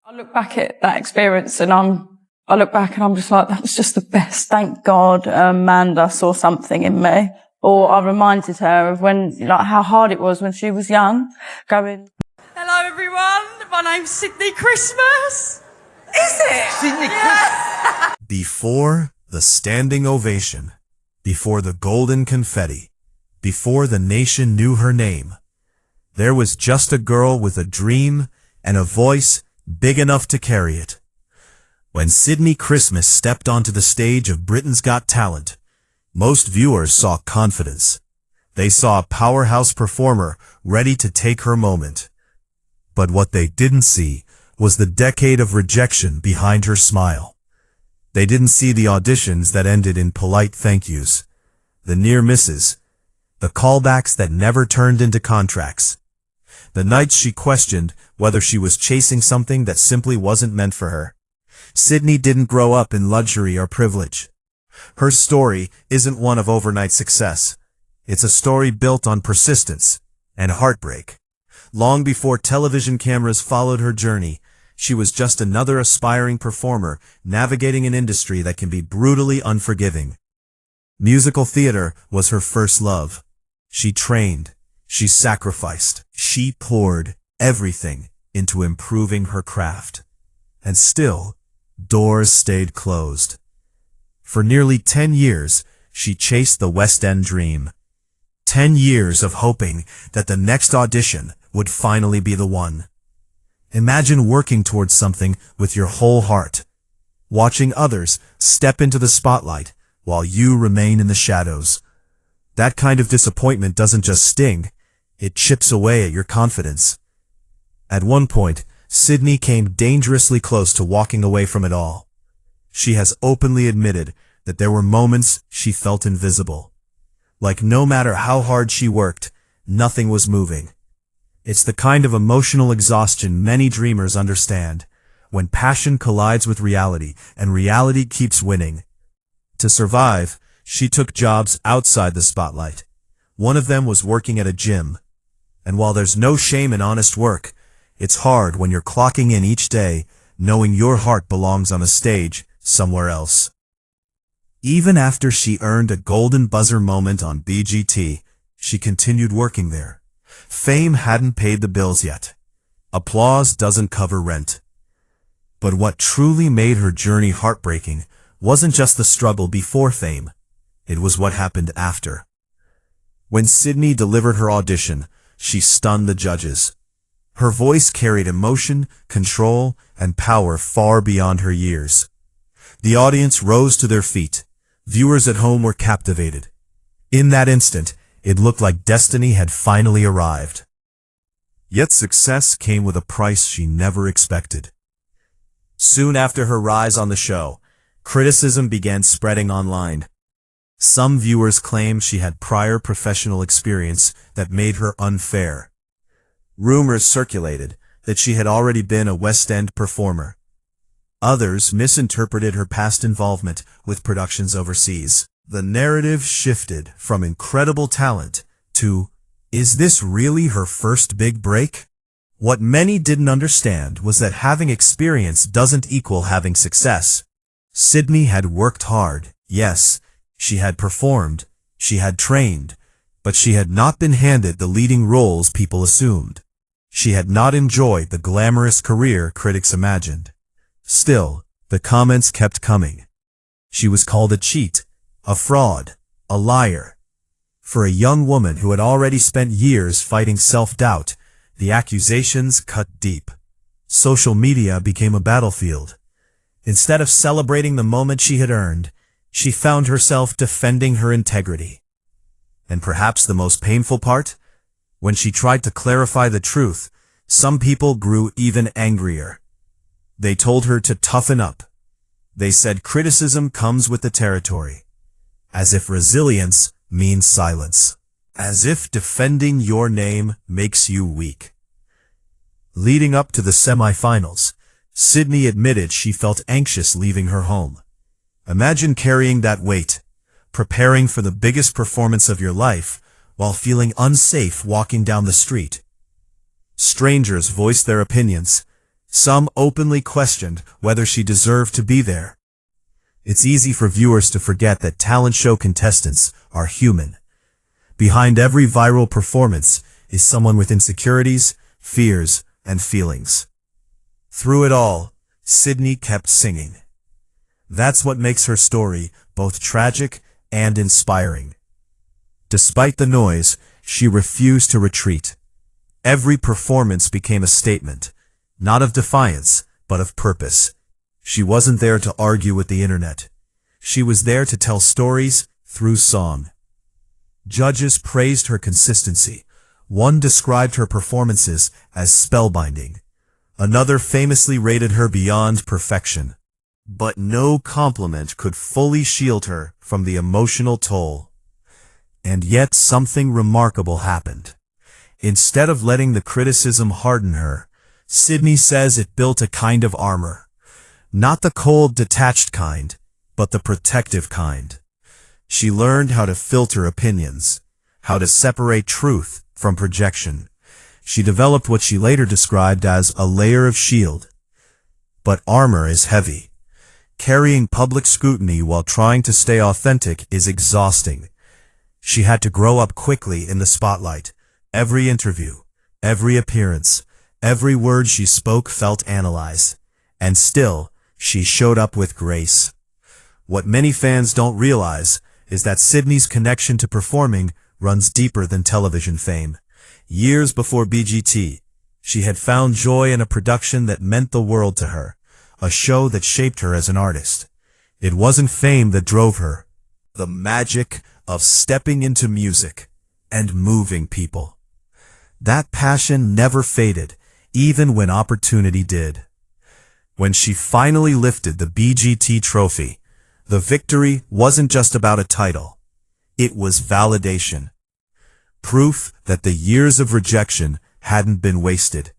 I look back at that experience and I look back and I'm just like, that was just the best. Thank God Amanda saw something in me. Or I reminded her of how hard it was when she was young, going, hello everyone, my name's Sydnie Christmas. Is it? Sydnie Christmas. Before the standing ovation, before the golden confetti, before the nation knew her name, there was just a girl with a dream and a voice big enough to carry it. When Sydnie Christmas stepped onto the stage of Britain's Got Talent, most viewers saw confidence. They saw a powerhouse performer ready to take her moment. But what they didn't see was the decade of rejection behind her smile. They didn't see the auditions that ended in polite thank yous, the near misses, the callbacks that never turned into contracts, the nights she questioned whether she was chasing something that simply wasn't meant for her. Sydnie didn't grow up in luxury or privilege. Her story isn't one of overnight success. It's a story built on persistence and heartbreak. Long before television cameras followed her journey, she was just another aspiring performer navigating an industry that can be brutally unforgiving. Musical theater was her first love. She trained, she sacrificed, she poured everything into improving her craft. And still, doors stayed closed. For nearly 10 years, she chased the West End dream. 10 years of hoping that the next audition would finally be the one. Imagine working towards something with your whole heart, watching others step into the spotlight while you remain in the shadows. That kind of disappointment doesn't just sting, it chips away at your confidence. At one point, Sydnie came dangerously close to walking away from it all. She has openly admitted that there were moments she felt invisible. Like no matter how hard she worked, nothing was moving. It's the kind of emotional exhaustion many dreamers understand, when passion collides with reality and reality keeps winning. To survive, she took jobs outside the spotlight. One of them was working at a gym. And while there's no shame in honest work, it's hard when you're clocking in each day, knowing your heart belongs on a stage somewhere else. Even after she earned a golden buzzer moment on BGT, she continued working there. Fame hadn't paid the bills yet. Applause doesn't cover rent. But what truly made her journey heartbreaking wasn't just the struggle before fame. It was what happened after. When Sydnie delivered her audition, she stunned the judges. Her voice carried emotion, control, and power far beyond her years. The audience rose to their feet. Viewers at home were captivated. In that instant, it looked like destiny had finally arrived. Yet success came with a price she never expected. Soon after her rise on the show, criticism began spreading online. Some viewers claimed she had prior professional experience that made her unfair. Rumors circulated that she had already been a West End performer. Others misinterpreted her past involvement with productions overseas. The narrative shifted from incredible talent to, is this really her first big break? What many didn't understand was that having experience doesn't equal having success. Sydnie had worked hard, yes, she had performed, she had trained, but she had not been handed the leading roles people assumed. She had not enjoyed the glamorous career critics imagined. Still, the comments kept coming. She was called a cheat, a fraud, a liar. For a young woman who had already spent years fighting self-doubt, the accusations cut deep. Social media became a battlefield. Instead of celebrating the moment she had earned, she found herself defending her integrity. And perhaps the most painful part? When she tried to clarify the truth, some people grew even angrier. They told her to toughen up. They said criticism comes with the territory. As if resilience means silence. As if defending your name makes you weak. Leading up to the semifinals, Sydnie admitted she felt anxious leaving her home. Imagine carrying that weight, preparing for the biggest performance of your life, while feeling unsafe walking down the street. Strangers voiced their opinions, Some openly questioned whether she deserved to be there. It's easy for viewers to forget that talent show contestants are human. Behind every viral performance is someone with insecurities, fears, and feelings. Through it all, Sydnie kept singing. That's what makes her story both tragic and inspiring. Despite the noise, she refused to retreat. Every performance became a statement, not of defiance, but of purpose. She wasn't there to argue with the internet. She was there to tell stories through song. Judges praised her consistency. One described her performances as spellbinding. Another famously rated her beyond perfection. But no compliment could fully shield her from the emotional toll. And yet something remarkable happened. Instead of letting the criticism harden her, Sydnie says it built a kind of armor. Not the cold, detached kind, but the protective kind. She learned how to filter opinions, how to separate truth from projection. She developed what she later described as a layer of shield. But armor is heavy. Carrying public scrutiny while trying to stay authentic is exhausting. She had to grow up quickly in the spotlight. Every interview, every appearance, every word she spoke felt analyzed. And still, she showed up with grace. What many fans don't realize is that Sydnie's connection to performing runs deeper than television fame. Years before BGT, she had found joy in a production that meant the world to her, a show that shaped her as an artist. It wasn't fame that drove her, the magic of stepping into music and moving people. That passion never faded, even when opportunity did. When she finally lifted the BGT trophy, the victory wasn't just about a title. It was validation. Proof that the years of rejection hadn't been wasted.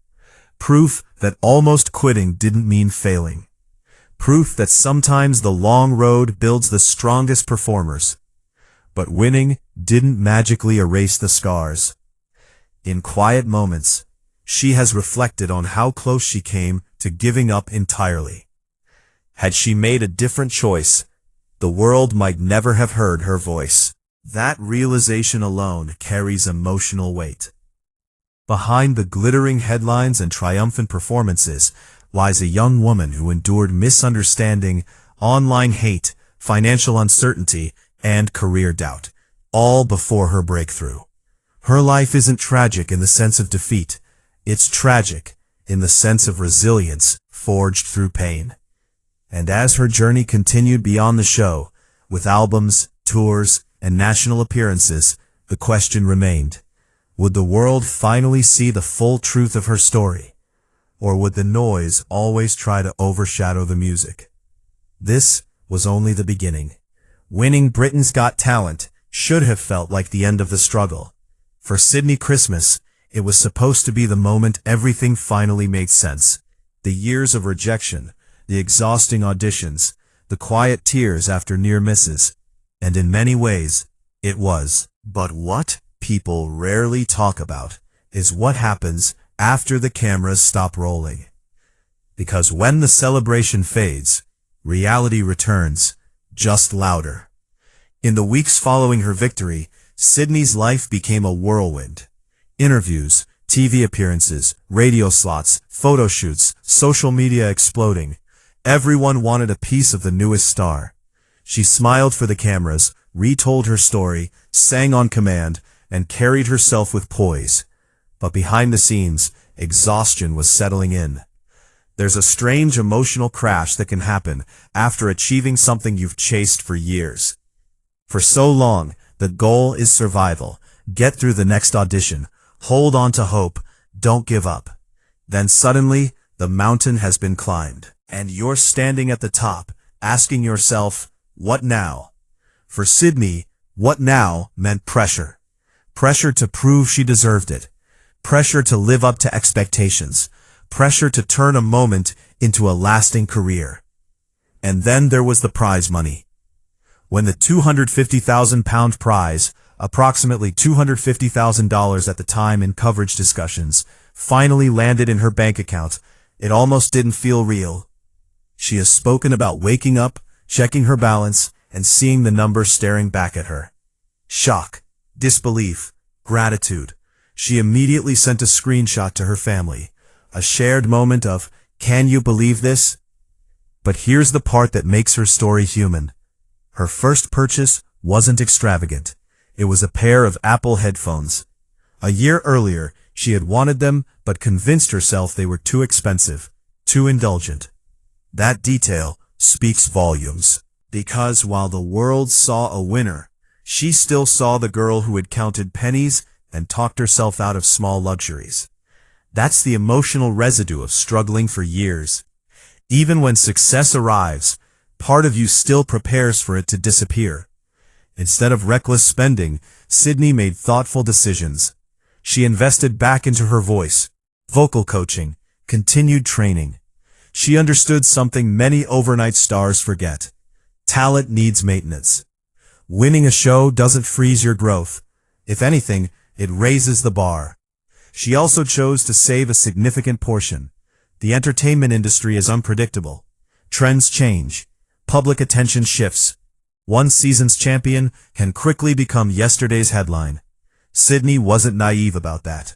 Proof that almost quitting didn't mean failing. Proof that sometimes the long road builds the strongest performers. But winning didn't magically erase the scars. In quiet moments, she has reflected on how close she came to giving up entirely. Had she made a different choice, the world might never have heard her voice. That realization alone carries emotional weight. Behind the glittering headlines and triumphant performances lies a young woman who endured misunderstanding, online hate, financial uncertainty, and career doubt, all before her breakthrough. Her life isn't tragic in the sense of defeat. It's tragic in the sense of resilience forged through pain. And as her journey continued beyond the show, with albums, tours, and national appearances, the question remained, would the world finally see the full truth of her story? Or would the noise always try to overshadow the music? This was only the beginning. Winning Britain's Got Talent should have felt like the end of the struggle. For Sydnie Christmas, it was supposed to be the moment everything finally made sense. The years of rejection, the exhausting auditions, the quiet tears after near misses. And in many ways, it was. But what people rarely talk about is what happens after the cameras stop rolling. Because when the celebration fades, reality returns, just louder. In the weeks following her victory, Sydnie's life became a whirlwind. Interviews, TV appearances, radio slots, photo shoots, social media exploding. Everyone wanted a piece of the newest star. She smiled for the cameras, retold her story, sang on command, and carried herself with poise. But behind the scenes, exhaustion was settling in. There's a strange emotional crash that can happen after achieving something you've chased for years. For so long, the goal is survival. Get through the next audition. Hold on to hope. Don't give up. Then suddenly, the mountain has been climbed. And you're standing at the top, asking yourself, what now? For Sydnie, what now meant pressure. Pressure to prove she deserved it. Pressure to live up to expectations. Pressure to turn a moment into a lasting career. And then there was the prize money. When the £250,000 prize, approximately $250,000 at the time in coverage discussions, finally landed in her bank account, It almost didn't feel real. She has spoken about waking up, checking her balance, and seeing the numbers staring back at her. Shock, disbelief, gratitude. She immediately sent a screenshot to her family. A shared moment of, "Can you believe this?" But here's the part that makes her story human. Her first purchase wasn't extravagant. It was a pair of Apple headphones. A year earlier, she had wanted them but convinced herself they were too expensive, too indulgent. That detail speaks volumes, because while the world saw a winner, she still saw the girl who had counted pennies and talked herself out of small luxuries. That's the emotional residue of struggling for years. Even when success arrives, part of you still prepares for it to disappear. Instead of reckless spending, Sydnie made thoughtful decisions. She invested back into her voice, vocal coaching, continued training. She understood something many overnight stars forget. Talent needs maintenance. Winning a show doesn't freeze your growth. If anything, it raises the bar. She also chose to save a significant portion. The entertainment industry is unpredictable. Trends change. Public attention shifts. One season's champion can quickly become yesterday's headline. Sydnie wasn't naive about that.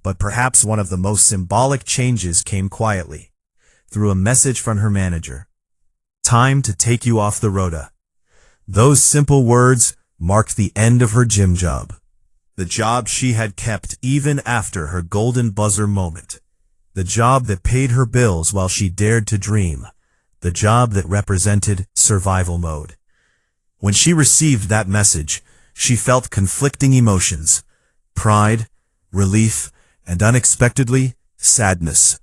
But perhaps one of the most symbolic changes came quietly, through a message from her manager. "Time to take you off the rota." Those simple words marked the end of her gym job. The job she had kept even after her golden buzzer moment. The job that paid her bills while she dared to dream. The job that represented survival mode. When she received that message, she felt conflicting emotions. Pride, relief, and unexpectedly, sadness.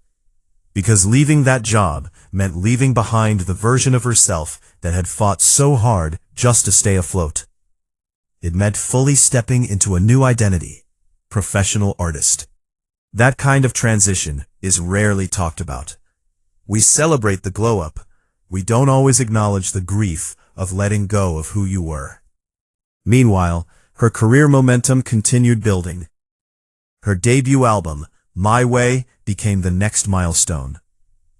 Because leaving that job meant leaving behind the version of herself that had fought so hard just to stay afloat. It meant fully stepping into a new identity, professional artist. That kind of transition is rarely talked about. We celebrate the glow-up. We don't always acknowledge the grief of letting go of who you were. Meanwhile, her career momentum continued building. Her debut album, My Way, became the next milestone.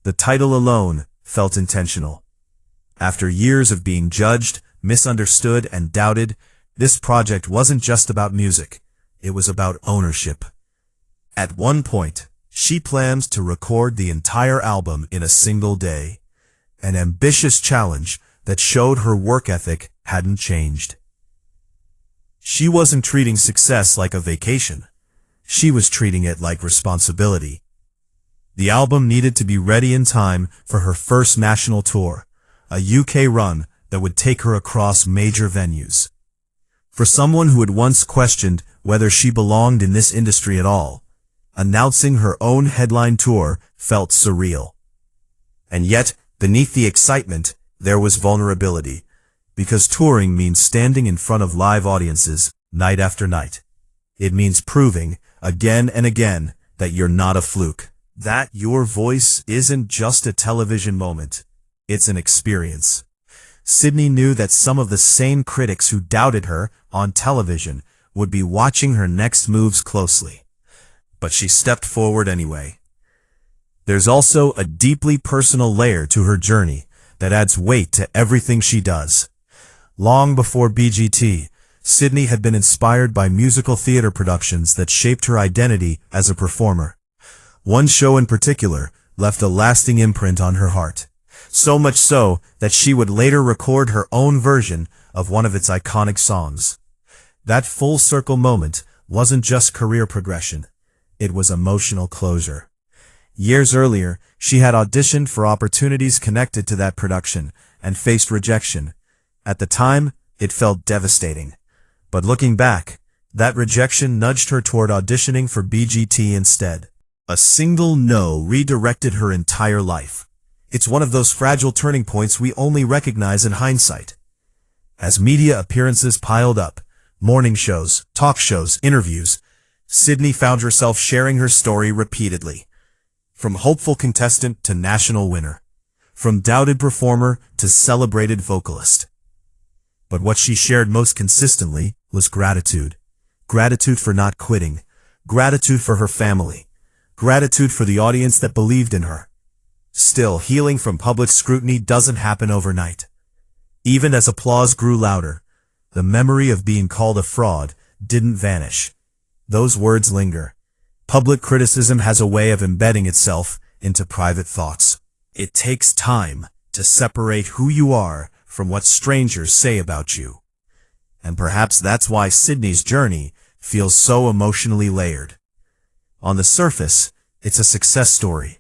The title alone felt intentional. After years of being judged, misunderstood, and doubted, this project wasn't just about music. It was about ownership. At one point, she planned to record the entire album in a single day. An ambitious challenge that showed her work ethic hadn't changed. She wasn't treating success like a vacation. She was treating it like responsibility. The album needed to be ready in time for her first national tour, a UK run that would take her across major venues. For someone who had once questioned whether she belonged in this industry at all, announcing her own headline tour felt surreal. And yet, beneath the excitement, there was vulnerability, because touring means standing in front of live audiences night after night. It means proving, again and again, that you're not a fluke, that your voice isn't just a television moment, it's an experience. Sydnie knew that some of the same critics who doubted her on television would be watching her next moves closely. But she stepped forward anyway. There's also a deeply personal layer to her journey that adds weight to everything she does. Long before BGT, Sydnie had been inspired by musical theater productions that shaped her identity as a performer. One show in particular left a lasting imprint on her heart. So much so that she would later record her own version of one of its iconic songs. That full circle moment wasn't just career progression. It was emotional closure. Years earlier, she had auditioned for opportunities connected to that production and faced rejection. At the time, it felt devastating. But looking back, that rejection nudged her toward auditioning for BGT instead. A single no redirected her entire life. It's one of those fragile turning points we only recognize in hindsight. As media appearances piled up, morning shows, talk shows, interviews, Sydnie found herself sharing her story repeatedly. From hopeful contestant to national winner. From doubted performer to celebrated vocalist. But what she shared most consistently was gratitude. Gratitude for not quitting. Gratitude for her family. Gratitude for the audience that believed in her. Still, healing from public scrutiny doesn't happen overnight. Even as applause grew louder, the memory of being called a fraud didn't vanish. Those words linger. Public criticism has a way of embedding itself into private thoughts. It takes time to separate who you are from what strangers say about you. And perhaps that's why Sydnie's journey feels so emotionally layered. On the surface, it's a success story.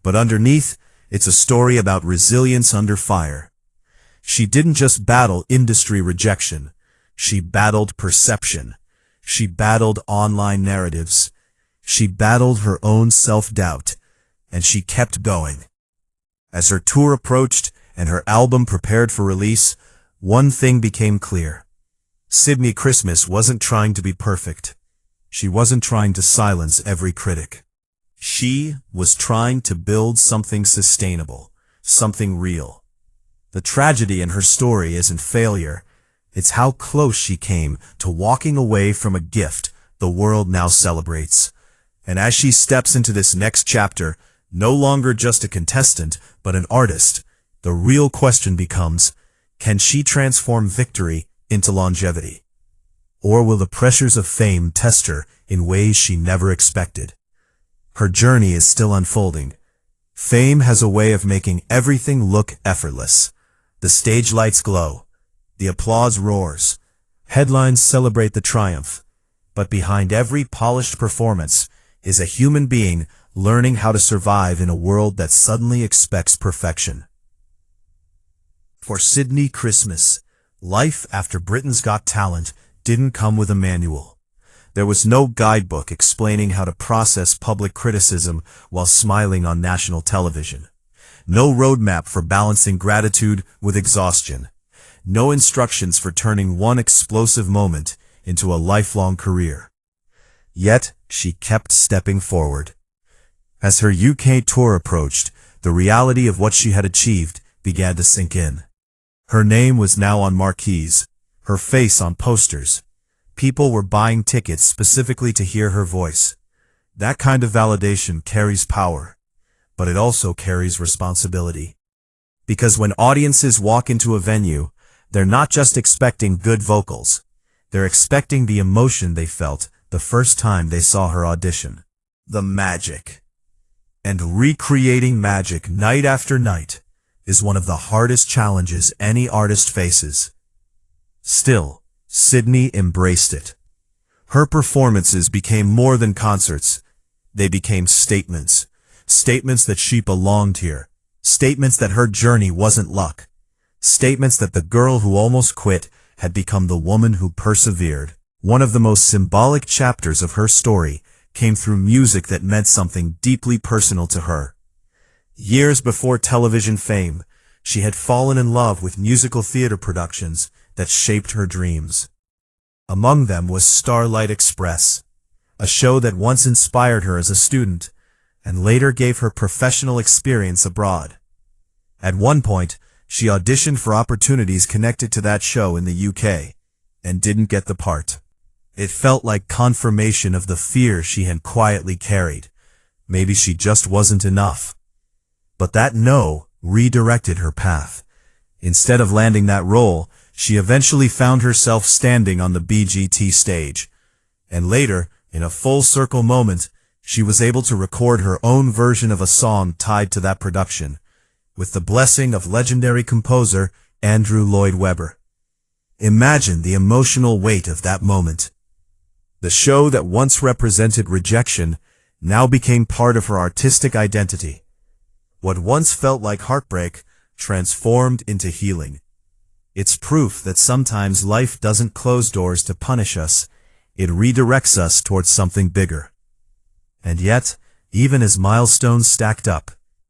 But underneath, it's a story about resilience under fire. She didn't just battle industry rejection. She battled perception. She battled online narratives. She battled her own self-doubt. And she kept going. As her tour approached and her album prepared for release, one thing became clear. Sydnie Christmas wasn't trying to be perfect. She wasn't trying to silence every critic. She was trying to build something sustainable, something real. The tragedy in her story isn't failure. It's how close she came to walking away from a gift the world now celebrates. And as she steps into this next chapter, no longer just a contestant, but an artist, the real question becomes, can she transform victory into longevity? Or will the pressures of fame test her in ways she never expected? Her journey is still unfolding. Fame has a way of making everything look effortless. The stage lights glow. The applause roars. Headlines celebrate the triumph. But behind every polished performance is a human being learning how to survive in a world that suddenly expects perfection. For Sydnie Christmas, life after Britain's Got Talent didn't come with a manual. There was no guidebook explaining how to process public criticism while smiling on national television. No roadmap for balancing gratitude with exhaustion. No instructions for turning one explosive moment into a lifelong career. Yet, she kept stepping forward. As her UK tour approached, the reality of what she had achieved began to sink in. Her name was now on marquees, her face on posters. People were buying tickets specifically to hear her voice. That kind of validation carries power, but it also carries responsibility. Because when audiences walk into a venue, they're not just expecting good vocals. They're expecting the emotion they felt the first time they saw her audition. The magic. And recreating magic night after night is one of the hardest challenges any artist faces. Still, Sydnie embraced it. Her performances became more than concerts. They became statements. Statements that she belonged here. Statements that her journey wasn't luck. Statements that the girl who almost quit had become the woman who persevered. One of the most symbolic chapters of her story came through music that meant something deeply personal to her. Years before television fame, she had fallen in love with musical theater productions that shaped her dreams. Among them was Starlight Express, a show that once inspired her as a student and later gave her professional experience abroad. At one point, she auditioned for opportunities connected to that show in the UK and didn't get the part. It felt like confirmation of the fear she had quietly carried. Maybe she just wasn't enough. But that no redirected her path. Instead of landing that role, she eventually found herself standing on the BGT stage. And later, in a full-circle moment, she was able to record her own version of a song tied to that production, with the blessing of legendary composer Andrew Lloyd Webber. Imagine the emotional weight of that moment. The show that once represented rejection now became part of her artistic identity. What once felt like heartbreak transformed into healing. It's proof that sometimes life doesn't close doors to punish us, it redirects us towards something bigger. And yet, even as milestones stacked up,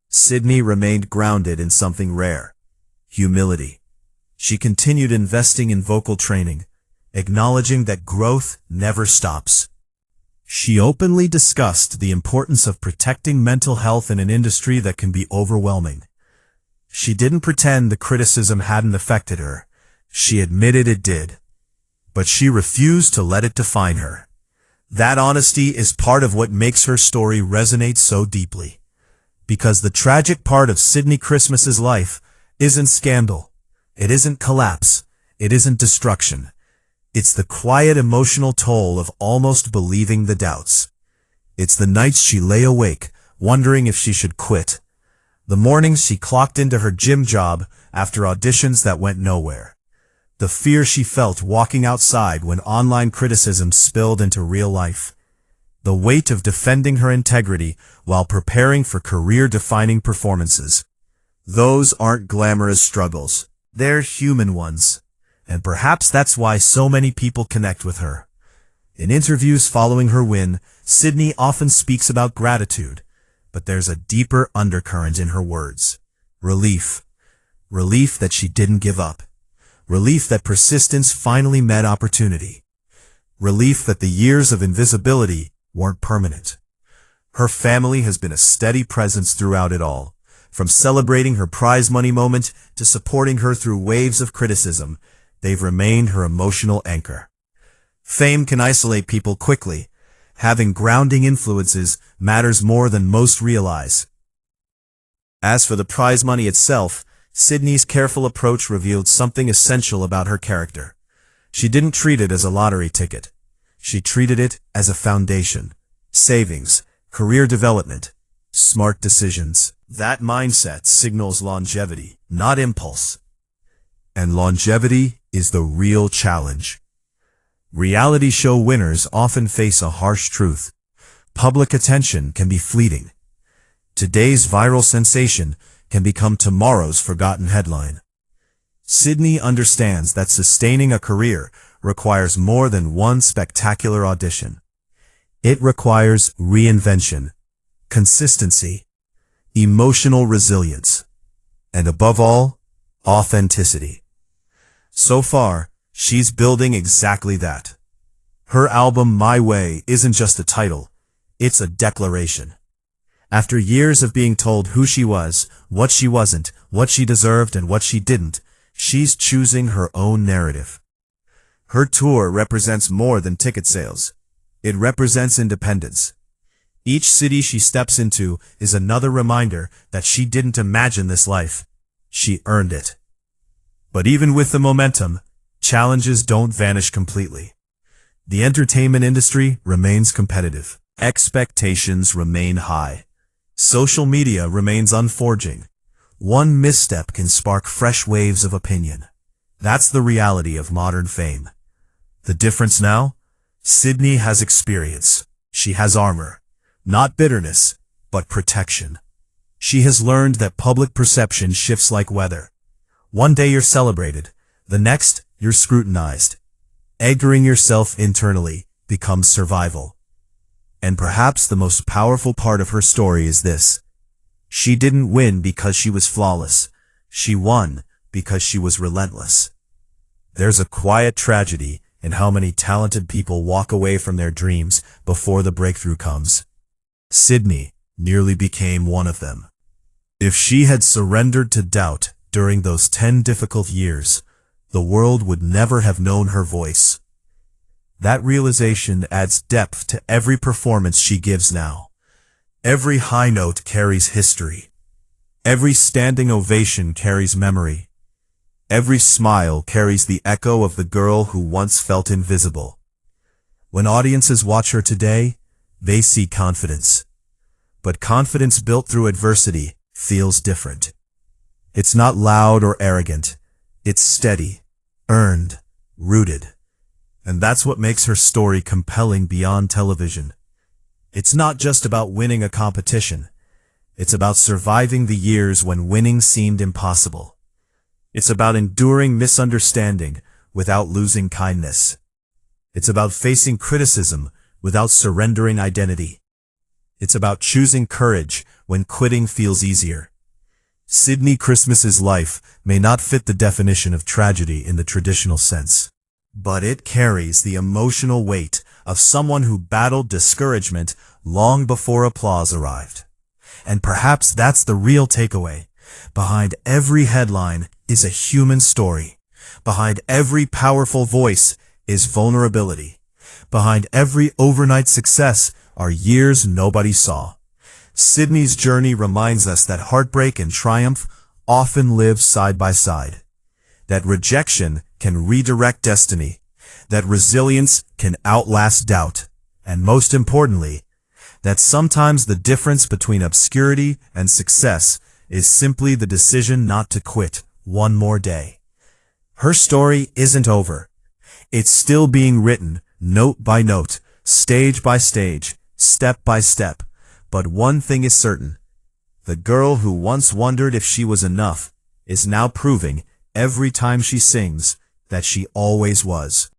Sydnie remained grounded in something rare: humility. She continued investing in vocal training, acknowledging that growth never stops. She openly discussed the importance of protecting mental health in an industry that can be overwhelming. She didn't pretend the criticism hadn't affected her. She admitted it did. But she refused to let it define her. That honesty is part of what makes her story resonate so deeply. Because the tragic part of Sydnie Christmas's life isn't scandal. It isn't collapse. It isn't destruction. It's the quiet emotional toll of almost believing the doubts. It's the nights she lay awake, wondering if she should quit. The mornings she clocked into her gym job after auditions that went nowhere. The fear she felt walking outside when online criticism spilled into real life. The weight of defending her integrity while preparing for career-defining performances. Those aren't glamorous struggles. They're human ones. And perhaps that's why so many people connect with her. In interviews following her win, Sydnie often speaks about gratitude, but there's a deeper undercurrent in her words. Relief. Relief that she didn't give up. Relief that persistence finally met opportunity. Relief that the years of invisibility weren't permanent. Her family has been a steady presence throughout it all, from celebrating her prize money moment to supporting her through waves of criticism. They've remained her emotional anchor. Fame can isolate people quickly. Having grounding influences matters more than most realize. As for the prize money itself, Sydnie's careful approach revealed something essential about her character. She didn't treat it as a lottery ticket. She treated it as a foundation. Savings, career development, smart decisions. That mindset signals longevity, not impulse. And longevity is the real challenge. Reality show winners often face a harsh truth. Public attention can be fleeting. Today's viral sensation can become tomorrow's forgotten headline. Sydnie understands that sustaining a career requires more than one spectacular audition. It requires reinvention, consistency, emotional resilience, and above all, authenticity. So far, she's building exactly that. Her album My Way isn't just a title, it's a declaration. After years of being told who she was, what she wasn't, what she deserved and what she didn't, she's choosing her own narrative. Her tour represents more than ticket sales. It represents independence. Each city she steps into is another reminder that she didn't imagine this life. She earned it. But even with the momentum, challenges don't vanish completely. The entertainment industry remains competitive. Expectations remain high. Social media remains unforgiving. One misstep can spark fresh waves of opinion. That's the reality of modern fame. The difference now? Sydnie has experience. She has armor. Not bitterness, but protection. She has learned that public perception shifts like weather. One day you're celebrated. The next, you're scrutinized. Anchoring yourself internally becomes survival. And perhaps the most powerful part of her story is this. She didn't win because she was flawless. She won because she was relentless. There's a quiet tragedy in how many talented people walk away from their dreams before the breakthrough comes. Sydnie nearly became one of them. If she had surrendered to doubt during those 10 difficult years, the world would never have known her voice. That realization adds depth to every performance she gives now. Every high note carries history. Every standing ovation carries memory. Every smile carries the echo of the girl who once felt invisible. When audiences watch her today, they see confidence. But confidence built through adversity feels different. It's not loud or arrogant. It's steady, earned, rooted. And that's what makes her story compelling beyond television. It's not just about winning a competition. It's about surviving the years when winning seemed impossible. It's about enduring misunderstanding without losing kindness. It's about facing criticism without surrendering identity. It's about choosing courage when quitting feels easier. Sydnie Christmas's life may not fit the definition of tragedy in the traditional sense, but it carries the emotional weight of someone who battled discouragement long before applause arrived. And perhaps that's the real takeaway. Behind every headline is a human story. Behind every powerful voice is vulnerability. Behind every overnight success are years nobody saw. Sydnie's journey reminds us that heartbreak and triumph often live side by side, that rejection can redirect destiny, that resilience can outlast doubt, and most importantly, that sometimes the difference between obscurity and success is simply the decision not to quit one more day. Her story isn't over. It's still being written, note by note, stage by stage, step by step. But one thing is certain. The girl who once wondered if she was enough is now proving every time she sings that she always was.